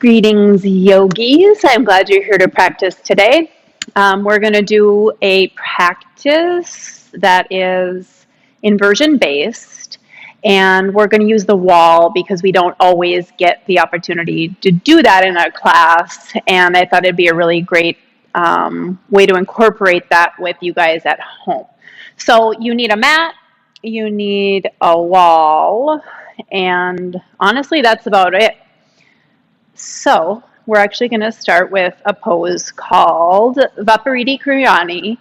Greetings, yogis. I'm glad you're here to practice today. We're going to do a practice that is inversion based, and we're going to use the wall because we don't always get the opportunity to do that in a class, and I thought it'd be a really great way to incorporate that with you guys at home. So you need a mat, you need a wall, and honestly, that's about it. So we're actually going to start with a pose called Viparita Kriyanani.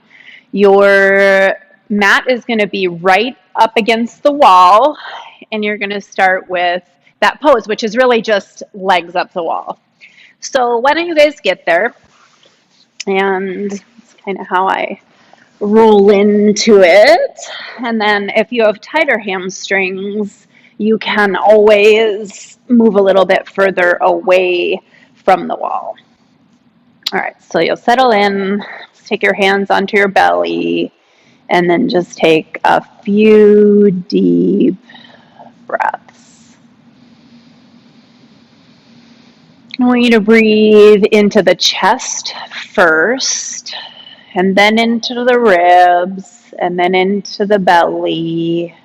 Your mat is going to be right up against the wall, and you're going to start with that pose, which is really just legs up the wall. So why don't you guys get there? And it's kind of how I roll into it. And then if you have tighter hamstrings, you can always move a little bit further away from the wall. All right, so you'll settle in, take your hands onto your belly, and then just take a few deep breaths. I want you to breathe into the chest first, and then into the ribs, and then into the belly,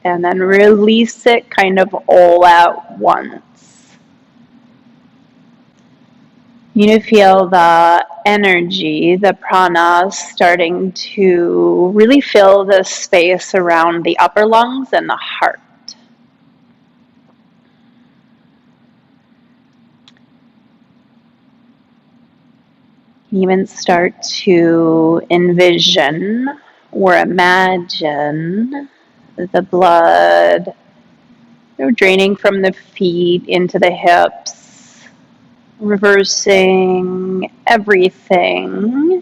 and then release it kind of all at once. You need to feel the energy, the prana, starting to really fill the space around the upper lungs and the heart. Even start to envision or imagine the blood draining from the feet into the hips, reversing everything.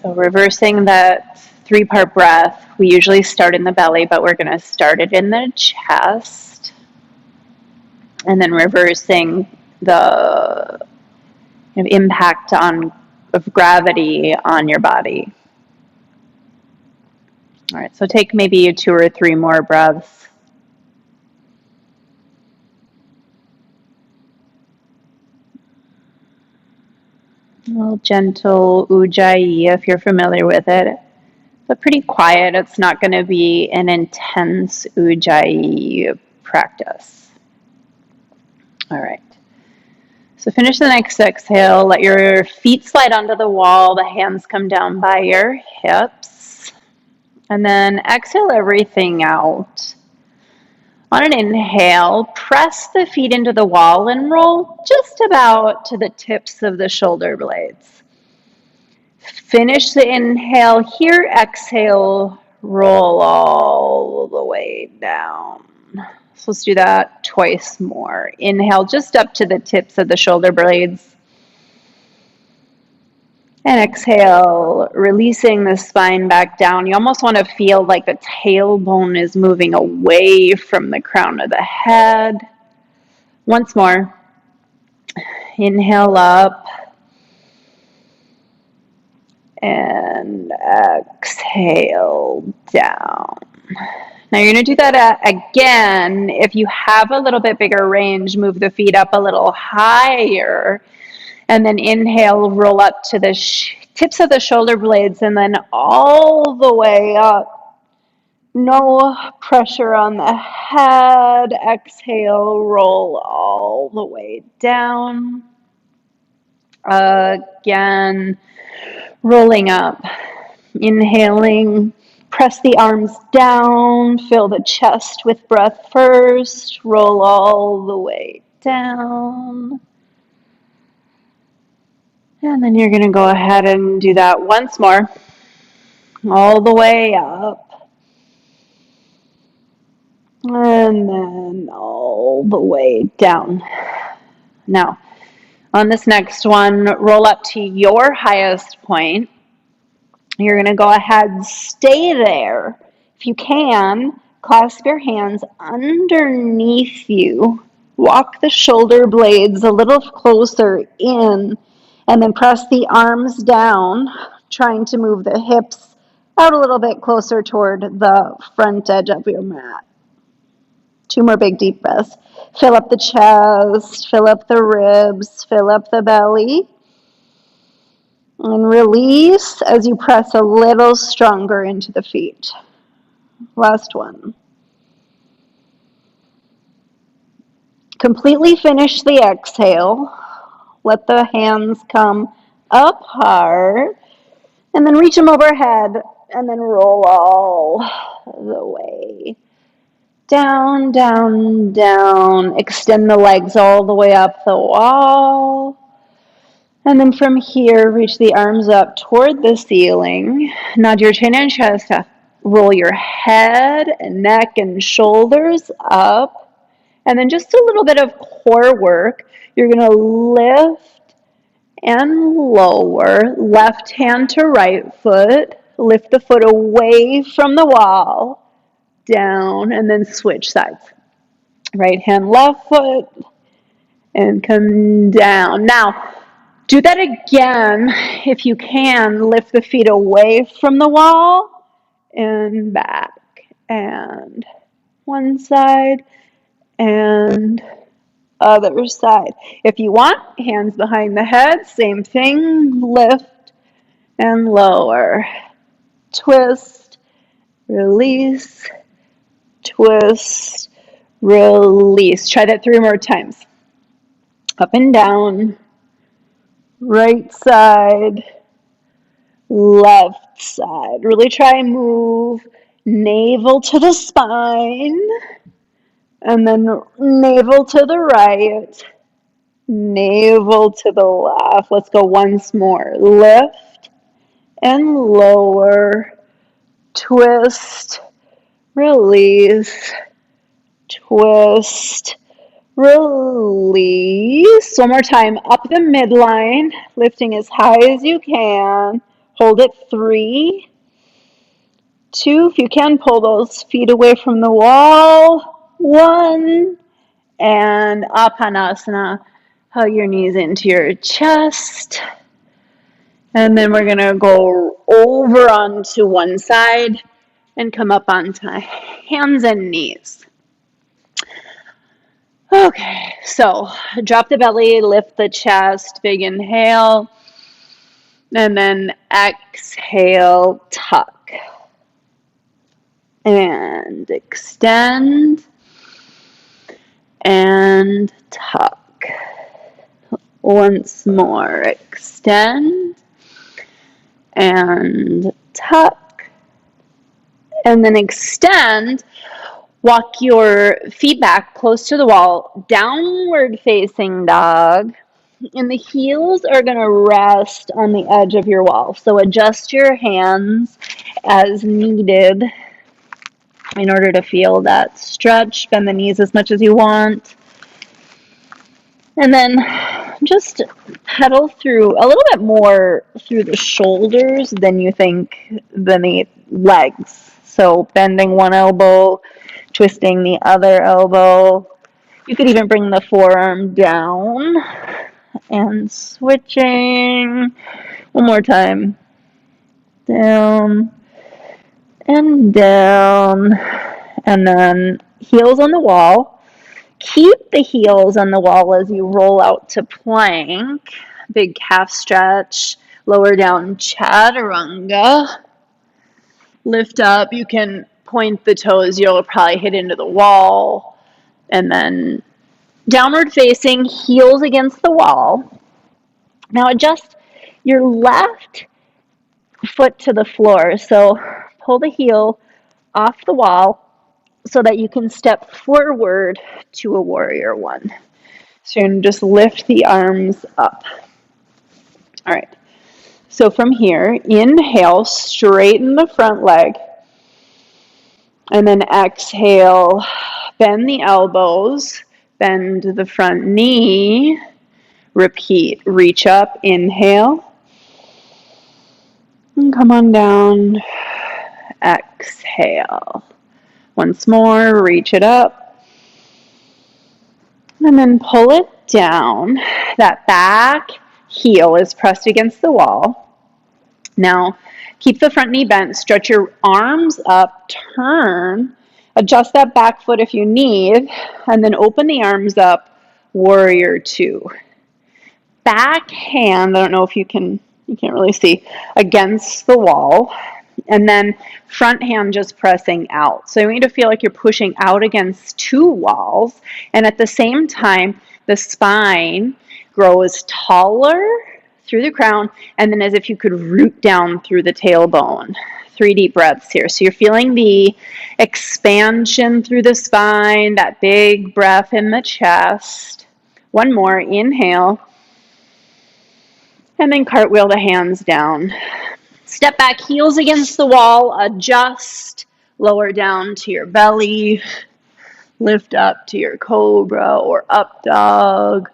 So reversing that 3-part breath. We usually start in the belly, but we're going to start it in the chest. And then reversing the impact of gravity on your body. All right, so take maybe 2 or 3 more breaths. A little gentle ujjayi if you're familiar with it, but pretty quiet. It's not going to be an intense ujjayi practice. All right. So finish the next exhale. Let your feet slide onto the wall. The hands come down by your hips. And then exhale everything out. On an inhale, press the feet into the wall and roll just about to the tips of the shoulder blades. Finish the inhale here. Exhale, roll all the way down. So let's do that twice more. Inhale just up to the tips of the shoulder blades. And exhale, releasing the spine back down. You almost want to feel like the tailbone is moving away from the crown of the head. Once more. Inhale up. And exhale down. Now you're going to do that again. If you have a little bit bigger range, move the feet up a little higher. And then inhale, roll up to the tips of the shoulder blades and then all the way up. No pressure on the head. Exhale, roll all the way down. Again, rolling up. Inhaling, press the arms down, fill the chest with breath first, roll all the way down. And then you're going to go ahead and do that once more, all the way up. And then all the way down. Now, on this next one, roll up to your highest point. You're going to go ahead and stay there. If you can, clasp your hands underneath you. Walk the shoulder blades a little closer in, and then press the arms down, trying to move the hips out a little bit closer toward the front edge of your mat. 2 more big deep breaths. Fill up the chest, fill up the ribs, fill up the belly. And release as you press a little stronger into the feet. Last one. Completely finish the exhale. Let the hands come up hard. And then reach them overhead. And then roll all the way. Down, down, down. Extend the legs all the way up the wall. And then from here, reach the arms up toward the ceiling. Nod your chin and chest up. Roll your head and neck and shoulders up. And then just a little bit of core work. You're going to lift and lower. Left hand to right foot. Lift the foot away from the wall. Down. And then switch sides. Right hand, left foot. And come down. Now, do that again. If you can, lift the feet away from the wall and back. And one side and other side. If you want, hands behind the head, same thing. Lift and lower. Twist, release, twist, release. Try that 3 more times. Up and down. Right side, left side. Really try and move navel to the spine, and then navel to the right, navel to the left. Let's go once more. Lift and lower, twist, release, twist, release. One more time. Up the midline, lifting as high as you can. Hold it 3, 2. If you can, pull those feet away from the wall. 1. And Apanasana. Hug your knees into your chest. And then we're going to go over onto one side and come up onto hands and knees. Okay, so drop the belly, lift the chest, big inhale, and then exhale, tuck. And extend, and tuck. Once more, extend, and tuck. And then extend. Walk your feet back close to the wall, downward facing dog, and the heels are going to rest on the edge of your wall. So adjust your hands as needed in order to feel that stretch. Bend the knees as much as you want. And then just pedal through a little bit more through the shoulders than you think the legs. So bending one elbow, twisting the other elbow. You could even bring the forearm down and switching. One more time. Down and down. And then heels on the wall. Keep the heels on the wall as you roll out to plank. Big calf stretch. Lower down chaturanga. Lift up. You can point the toes. You'll probably hit into the wall. And then downward facing, heels against the wall. Now adjust your left foot to the floor. So pull the heel off the wall so that you can step forward to a warrior one. So you're going to just lift the arms up. All right. So from here, inhale, straighten the front leg. And then exhale, bend the elbows, bend the front knee. Repeat, reach up, inhale. And come on down, exhale. Once more, reach it up. And then pull it down. That back heel is pressed against the wall. Now, keep the front knee bent, stretch your arms up, turn, Adjust that back foot if you need, and then open the arms up, warrior two. Back hand, I don't know if you can't really see, against the wall. And then front hand just pressing out. So you need to feel like you're pushing out against two walls. And at the same time, the spine grows taller through the crown, and then as if you could root down through the tailbone. 3 deep breaths here. So you're feeling the expansion through the spine, that big breath in the chest. One more, inhale. And then cartwheel the hands down. Step back, heels against the wall, adjust, lower down to your belly, lift up to your cobra or up dog,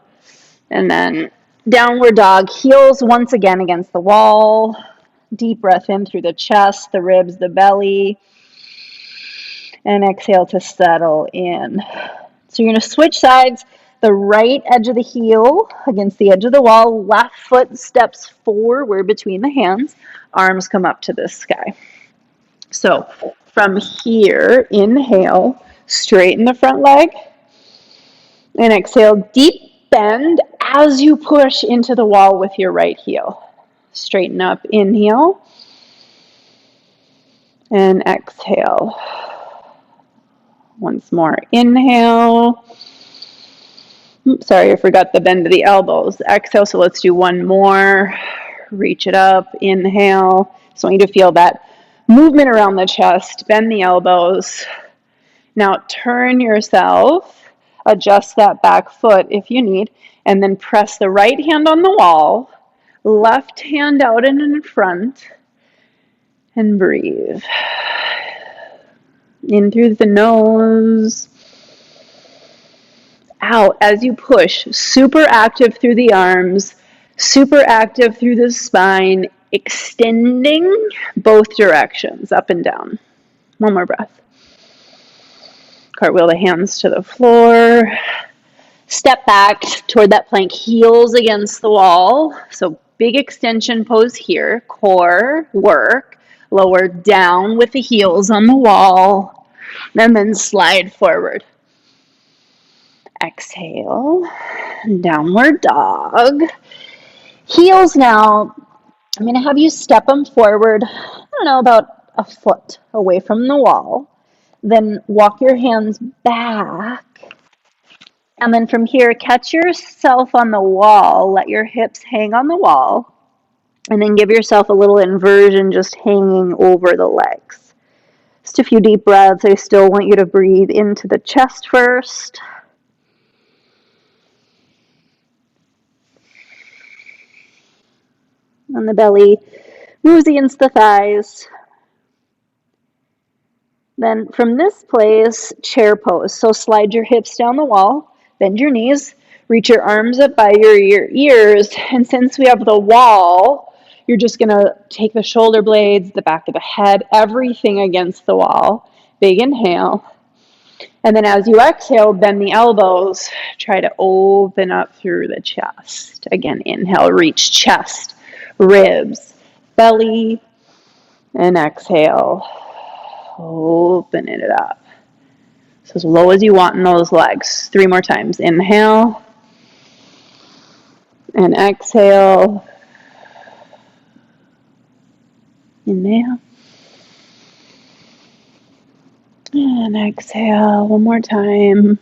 and then downward dog, heels once again against the wall, deep breath in through the chest, the ribs, the belly, and exhale to settle in. So you're going to switch sides, the right edge of the heel against the edge of the wall, left foot steps forward between the hands, arms come up to the sky. So from here, inhale, straighten the front leg, and exhale, deep bend as you push into the wall with your right heel. Straighten up, inhale, and exhale. Once more, inhale. Oops, sorry, I forgot the bend of the elbows. Exhale, so let's do one more. Reach it up, inhale. So I want you to feel that movement around the chest, bend the elbows. Now turn yourself, adjust that back foot if you need, and then press the right hand on the wall, left hand out and in front, and breathe. In through the nose, out as you push, super active through the arms, super active through the spine, extending both directions, up and down. One more breath. Cartwheel the hands to the floor. Step back toward that plank, heels against the wall. So big extension pose here, core work, lower down with the heels on the wall, and then slide forward. Exhale, downward dog. Heels now, I'm going to have you step them forward, I don't know, about a foot away from the wall. Then walk your hands back. And then from here, catch yourself on the wall. Let your hips hang on the wall. And then give yourself a little inversion just hanging over the legs. Just a few deep breaths. I still want you to breathe into the chest first. And the belly moves against the thighs. Then from this place, chair pose. So slide your hips down the wall, bend your knees, reach your arms up by your ears, and since we have the wall, you're just going to take the shoulder blades, the back of the head, everything against the wall. Big inhale. And then as you exhale, bend the elbows. Try to open up through the chest. Again, inhale, reach chest, ribs, belly, and exhale. Open it up. So as low as you want in those legs. 3 more times. Inhale. And exhale. Inhale. And exhale. One more time.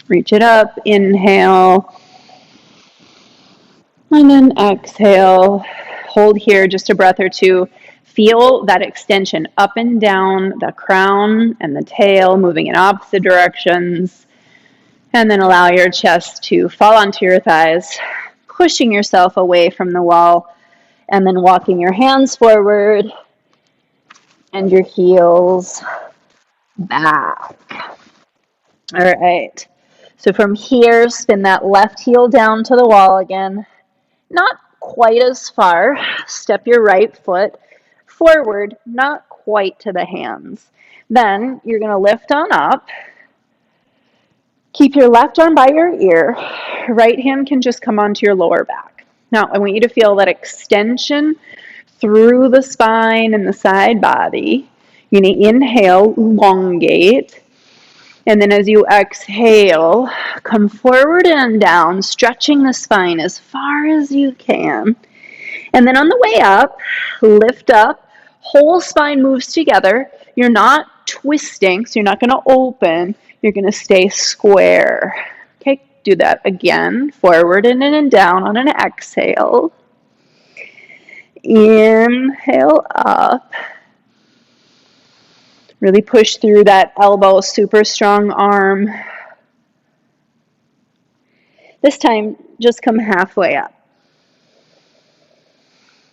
Reach it up. Inhale. And then exhale. Hold here just a breath or two. Feel that extension up and down the crown and the tail, moving in opposite directions. And then allow your chest to fall onto your thighs, pushing yourself away from the wall, and then walking your hands forward and your heels back. All right. So from here, spin that left heel down to the wall again. Not quite as far. Step your right foot forward, not quite to the hands. Then you're going to lift on up. Keep your left arm by your ear. Right hand can just come onto your lower back. Now, I want you to feel that extension through the spine and the side body. You're going to inhale, elongate. And then as you exhale, come forward and down, stretching the spine as far as you can. And then on the way up, lift up, whole spine moves together. You're not twisting, so you're not going to open. You're going to stay square. Okay, do that again, forward and in and down on an exhale. Inhale up. Really push through that elbow, super strong arm. This time, just come halfway up.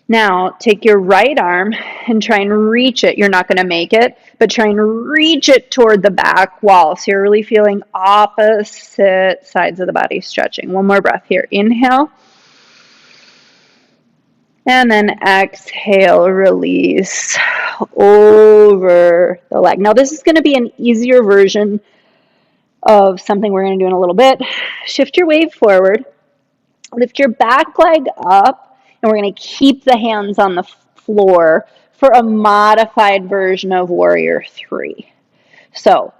Now, take your right arm and try and reach it. You're not going to make it, but try and reach it toward the back wall. So you're really feeling opposite sides of the body stretching. One more breath here. Inhale. And then exhale, release over the leg. Now, this is going to be an easier version of something we're going to do in a little bit. Shift your weight forward. Lift your back leg up, and we're going to keep the hands on the floor for a modified version of Warrior 3. So,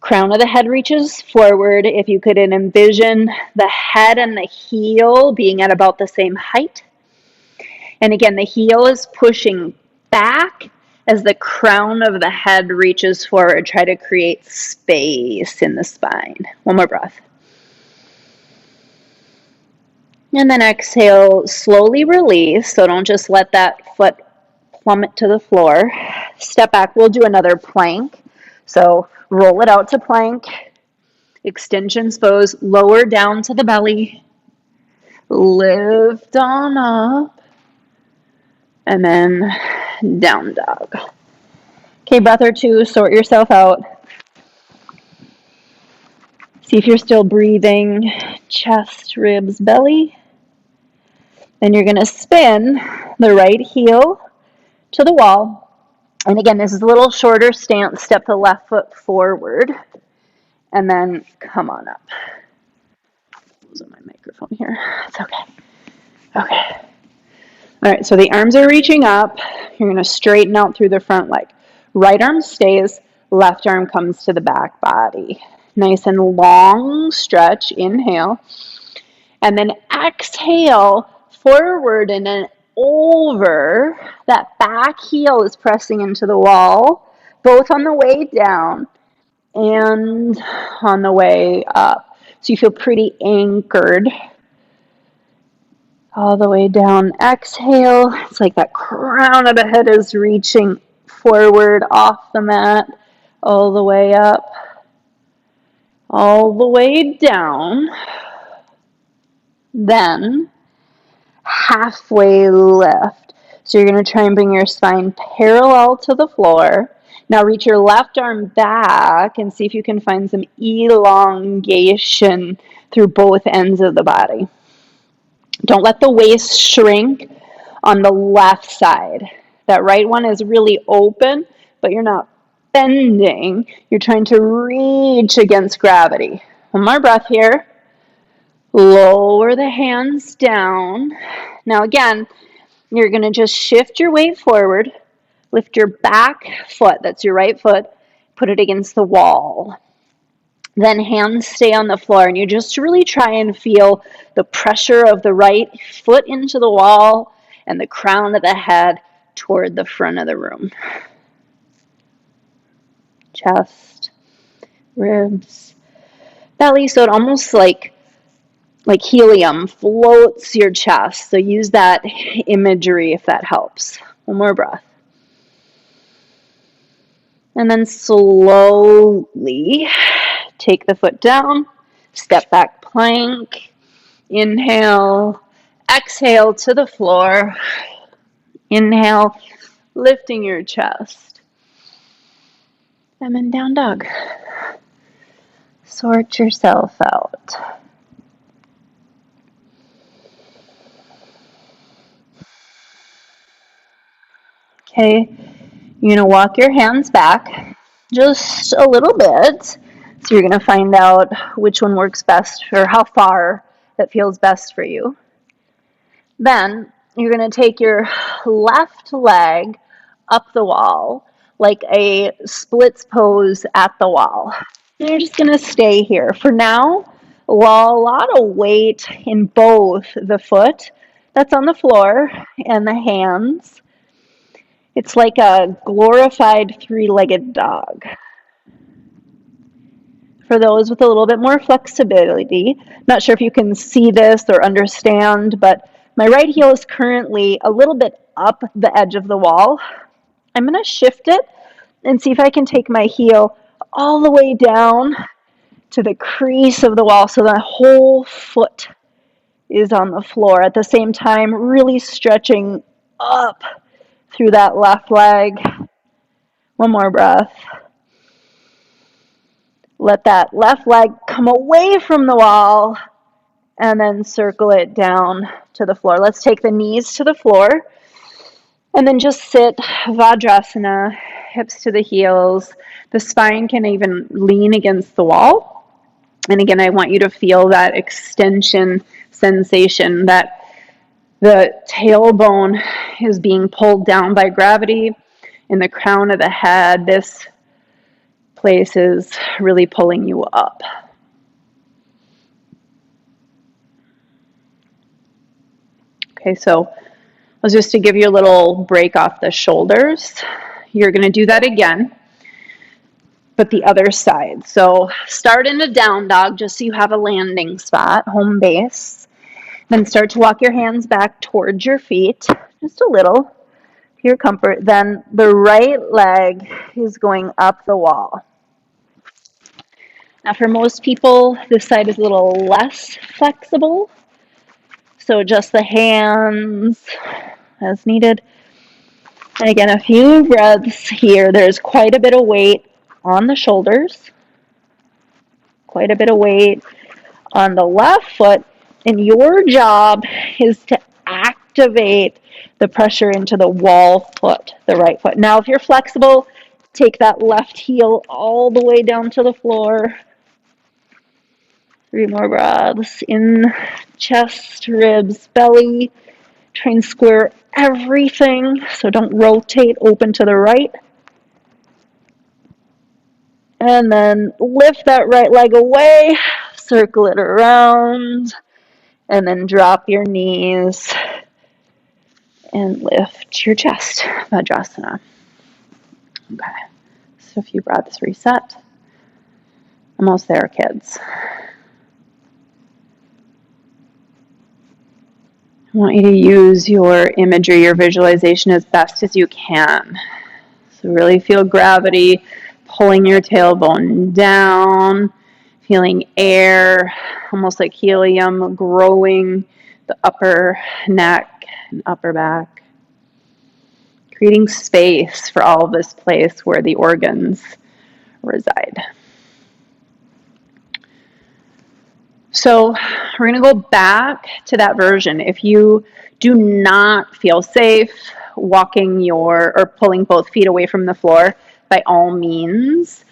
crown of the head reaches forward. If you could envision the head and the heel being at about the same height. And again, the heel is pushing back as the crown of the head reaches forward. Try to create space in the spine. One more breath. And then exhale, slowly release. So don't just let that foot plummet to the floor. Step back. We'll do another plank. So roll it out to plank. Extensions pose, lower down to the belly. Lift on up. And then down dog. Okay, breath or two, sort yourself out. See if you're still breathing. Chest, ribs, belly. Then you're going to spin the right heel to the wall. And again, this is a little shorter stance. Step the left foot forward. And then come on up. Losing my microphone here. It's okay. Okay. All right, so the arms are reaching up. You're going to straighten out through the front leg. Right arm stays, left arm comes to the back body. Nice and long stretch. Inhale. And then exhale forward and then over. That back heel is pressing into the wall, both on the way down and on the way up. So you feel pretty anchored. All the way down. Exhale. It's like that crown of the head is reaching forward off the mat. All the way up. All the way down. Then halfway lift. So you're going to try and bring your spine parallel to the floor. Now reach your left arm back and see if you can find some elongation through both ends of the body. Don't let the waist shrink on the left side. That right one is really open, but you're not bending. You're trying to reach against gravity. One more breath here. Lower the hands down. Now again, you're going to just shift your weight forward. Lift your back foot, that's your right foot, put it against the wall. Then hands stay on the floor, and you just really try and feel the pressure of the right foot into the wall and the crown of the head toward the front of the room. Chest, ribs, belly, so it almost like helium floats your chest. So use that imagery if that helps. One more breath. And then slowly take the foot down, step back plank, inhale, exhale to the floor, inhale, lifting your chest, and then down dog. Sort yourself out. Okay, you're going to walk your hands back just a little bit. So you're going to find out which one works best or how far that feels best for you. Then you're going to take your left leg up the wall. like a splits pose at the wall. And you're just going to stay here. For now, a lot of weight in both the foot that's on the floor and the hands. It's like a glorified three-legged dog. For those with a little bit more flexibility, not sure if you can see this or understand, but my right heel is currently a little bit up the edge of the wall. I'm going to shift it and see if I can take my heel all the way down to the crease of the wall so the whole foot is on the floor. At the same time, really stretching up through that left leg. One more breath. Let that left leg come away from the wall and then circle it down to the floor. Let's take the knees to the floor and then just sit Vajrasana, hips to the heels. The spine can even lean against the wall. And again, I want you to feel that extension sensation, that the tailbone is being pulled down by gravity in the crown of the head. This place is really pulling you up. Okay, so just to give you a little break off the shoulders, you're going to do that again, but the other side. So start in a down dog just so you have a landing spot, home base. Then start to walk your hands back towards your feet, just a little, to your comfort. Then the right leg is going up the wall. Now for most people, this side is a little less flexible. So just the hands as needed. And again, a few breaths here. There's quite a bit of weight on the shoulders, quite a bit of weight on the left foot, and your job is to activate the pressure into the wall foot, the right foot. Now, if you're flexible, take that left heel all the way down to the floor. 3 more breaths in, chest, ribs, belly. Try and square everything, so don't rotate, open to the right. And then lift that right leg away, circle it around, and then drop your knees and lift your chest, Vajrasana. Okay, so a few breaths, reset. Almost there, kids. I want you to use your imagery, your visualization as best as you can. So really feel gravity pulling your tailbone down, feeling air, almost like helium, growing the upper neck and upper back, creating space for all of this place where the organs reside. So we're going to go back to that version. If you do not feel safe walking or pulling both feet away from the floor, by all means,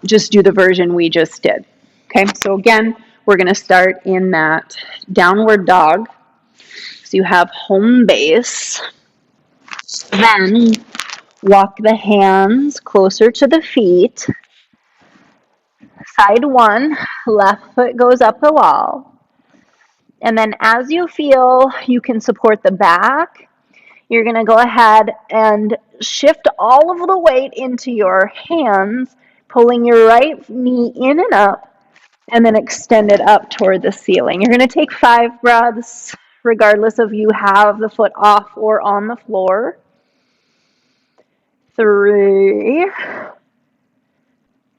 just do the version we just did. Okay, so again, we're going to start in that downward dog. So you have home base. Then walk the hands closer to the feet. Side one, left foot goes up the wall. And then as you feel you can support the back, you're going to go ahead and shift all of the weight into your hands, pulling your right knee in and up, and then extend it up toward the ceiling. You're going to take 5 breaths, regardless of you have the foot off or on the floor. 3,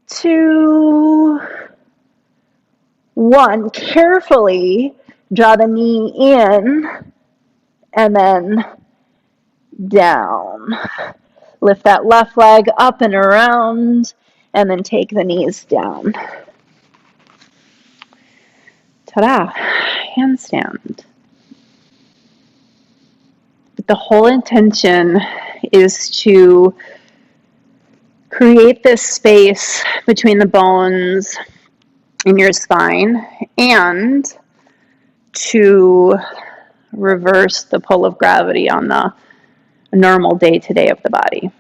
2, 1. Carefully draw the knee in and then down. Lift that left leg up and around and then take the knees down. Ta-da! Handstand. But the whole intention is to create this space between the bones in your spine and to reverse the pull of gravity on the normal day-to-day of the body.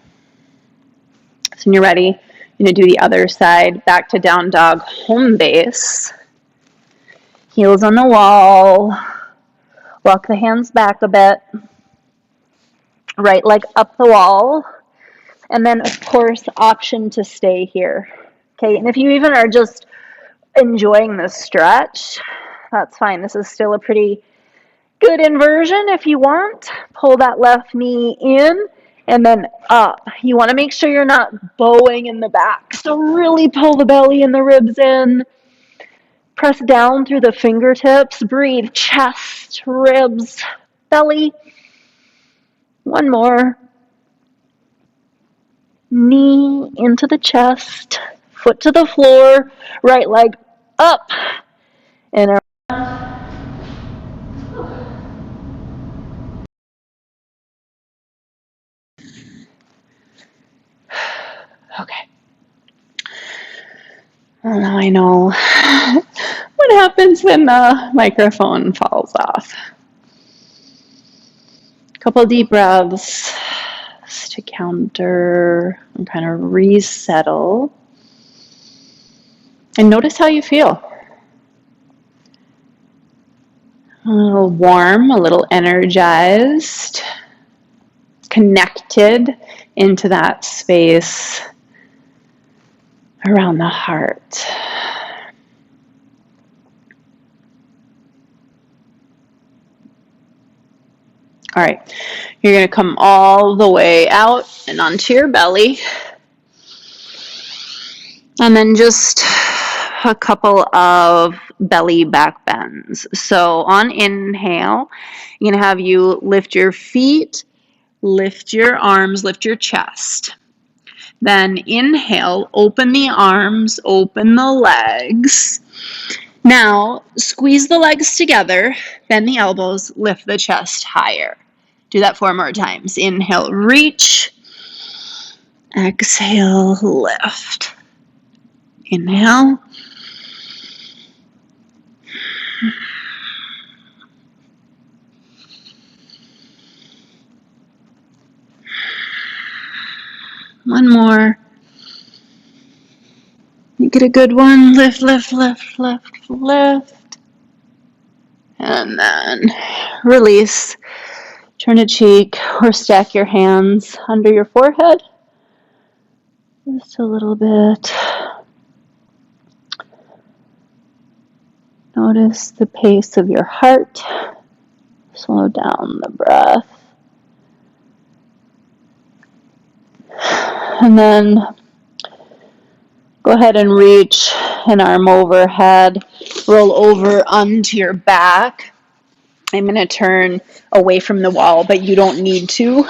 When you're ready, you're going to do the other side. Back to down dog, home base. Heels on the wall. Walk the hands back a bit. Right leg up the wall. And then, of course, option to stay here. Okay, and if you even are just enjoying the stretch, that's fine. This is still a pretty good inversion if you want. Pull that left knee in and then up. You want to make sure you're not bowing in the back. So really pull the belly and the ribs in. Press down through the fingertips. Breathe. Chest, ribs, belly. One more. Knee into the chest. Foot to the floor. Right leg up. And around. Okay. Well, now I know what happens when the microphone falls off. A couple deep breaths to counter and kind of resettle. And notice how you feel. A little warm, a little energized, connected into that space around the heart. All right, you're going to come all the way out and onto your belly. And then just a couple of belly back bends. So on inhale, you're going to have you lift your feet, lift your arms, lift your chest. Then inhale, open the arms, open the legs. Now squeeze the legs together, bend the elbows, lift the chest higher. Do that 4 more times. Inhale, reach. Exhale, lift. Inhale. One more. Make it a good one. Lift, lift, lift, lift, lift. And then release. Turn a cheek or stack your hands under your forehead. Just a little bit. Notice the pace of your heart. Slow down the breath. And then go ahead and reach an arm overhead. Roll over onto your back. I'm going to turn away from the wall, but you don't need to.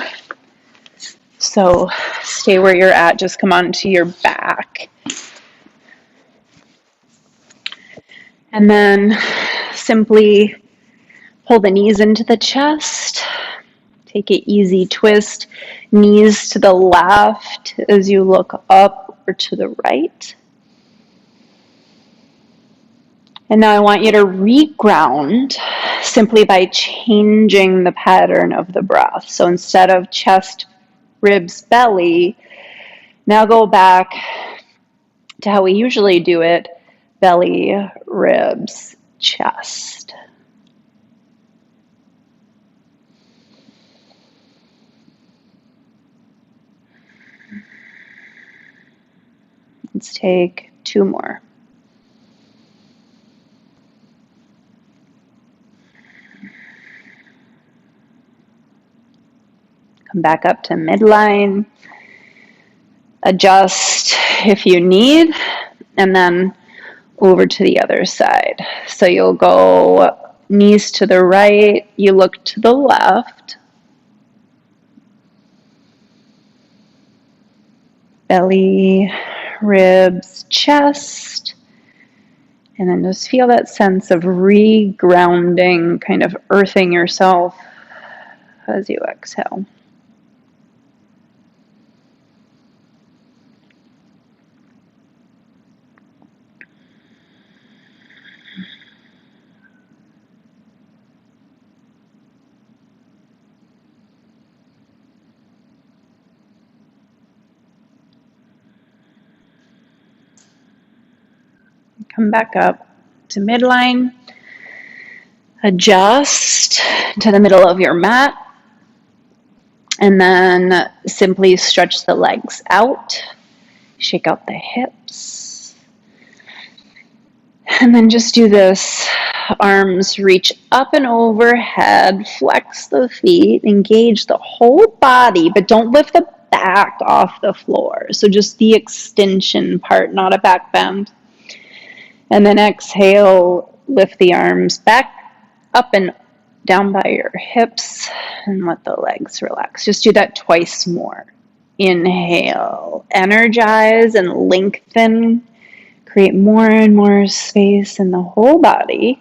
So stay where you're at. Just come onto your back. And then simply pull the knees into the chest. Take an easy twist. Knees to the left as you look up or to the right. And now I want you to reground simply by changing the pattern of the breath. So instead of chest, ribs, belly, now go back to how we usually do it. Belly, ribs, chest. Let's take 2 more. Come back up to midline. Adjust if you need, and then over to the other side. So you'll go knees to the right, you look to the left. Belly, ribs, chest. And then just feel that sense of regrounding, kind of earthing yourself as you exhale. Come back up to midline. Adjust to the middle of your mat. And then simply stretch the legs out. Shake out the hips. And then just do this. Arms reach up and overhead. Flex the feet. Engage the whole body, but don't lift the back off the floor. So just the extension part, not a back bend. And then exhale, lift the arms back up and down by your hips and let the legs relax. Just do that twice more. Inhale, energize and lengthen. Create more and more space in the whole body.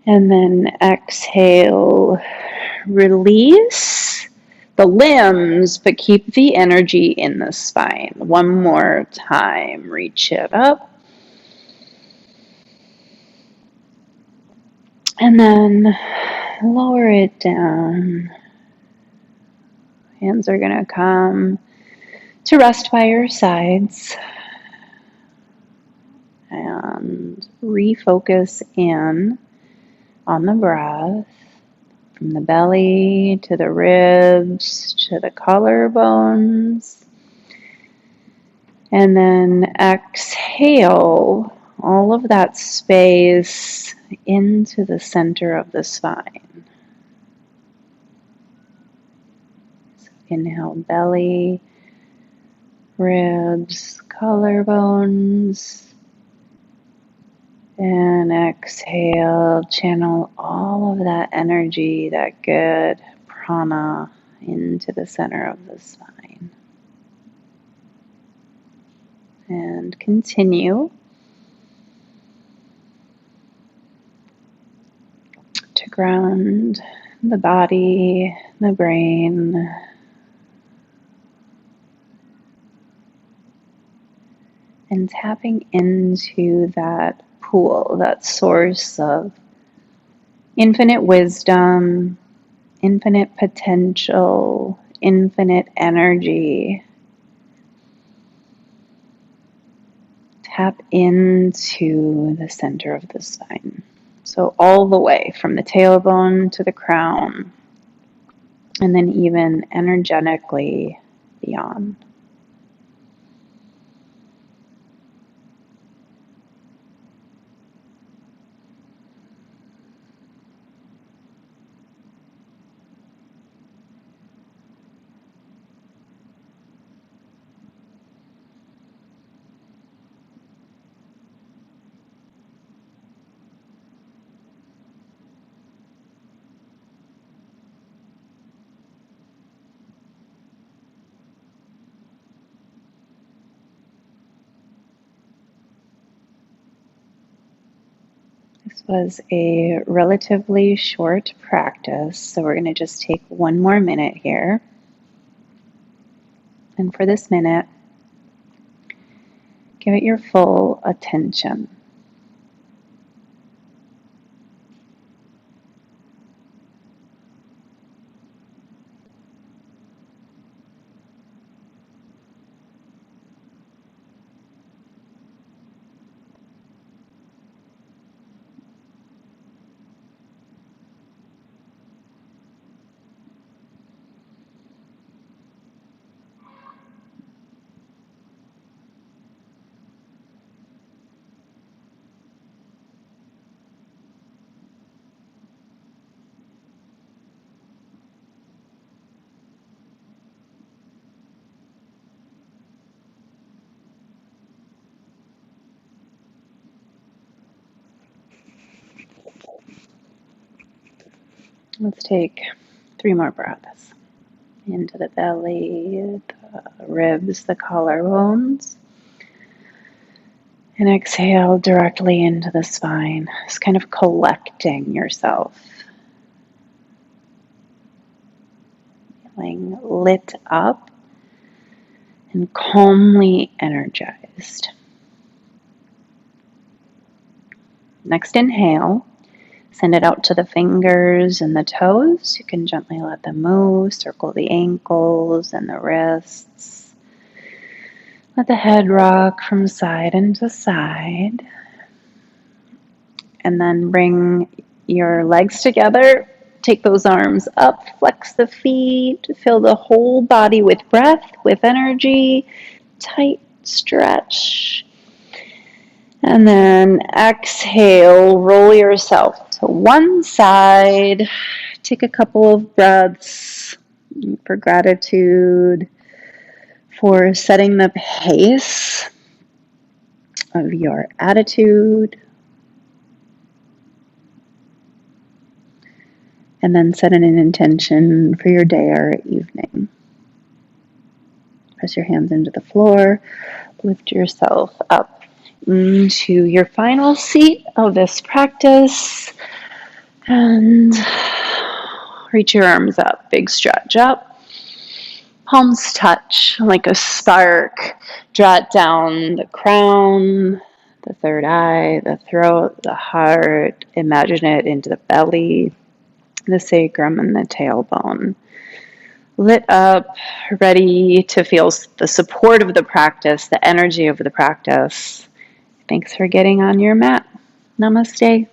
And then exhale, release the limbs, but keep the energy in the spine. One more time, reach it up. And then lower it down. Hands are going to come to rest by your sides. And refocus in on the breath. From the belly to the ribs to the collarbones. And then exhale all of that space into the center of the spine. So inhale, belly, ribs, collarbones. And exhale, channel all of that energy, that good prana into the center of the spine. And continue to ground the body, the brain, and tapping into that pool, that source of infinite wisdom, infinite potential, infinite energy. Tap into the center of the spine. So all the way from the tailbone to the crown, and then even energetically beyond. This was a relatively short practice, so we're going to just take one more minute here. And for this minute, give it your full attention. Let's take 3 more breaths. Into the belly, the ribs, the collarbones. And exhale directly into the spine. Just kind of collecting yourself. Feeling lit up and calmly energized. Next inhale. Send it out to the fingers and the toes. You can gently let them move. Circle the ankles and the wrists. Let the head rock from side to side. And then bring your legs together. Take those arms up, flex the feet, fill the whole body with breath, with energy, tight stretch. And then exhale, roll yourself to one side. Take a couple of breaths for gratitude, for setting the pace of your attitude. And then set an intention for your day or evening. Press your hands into the floor. Lift yourself up into your final seat of this practice. And reach your arms up. Big stretch up. Palms touch like a spark. Draw it down the crown, the third eye, the throat, the heart. Imagine it into the belly, the sacrum, and the tailbone. Lit up, ready to feel the support of the practice, the energy of the practice. Thanks for getting on your mat. Namaste.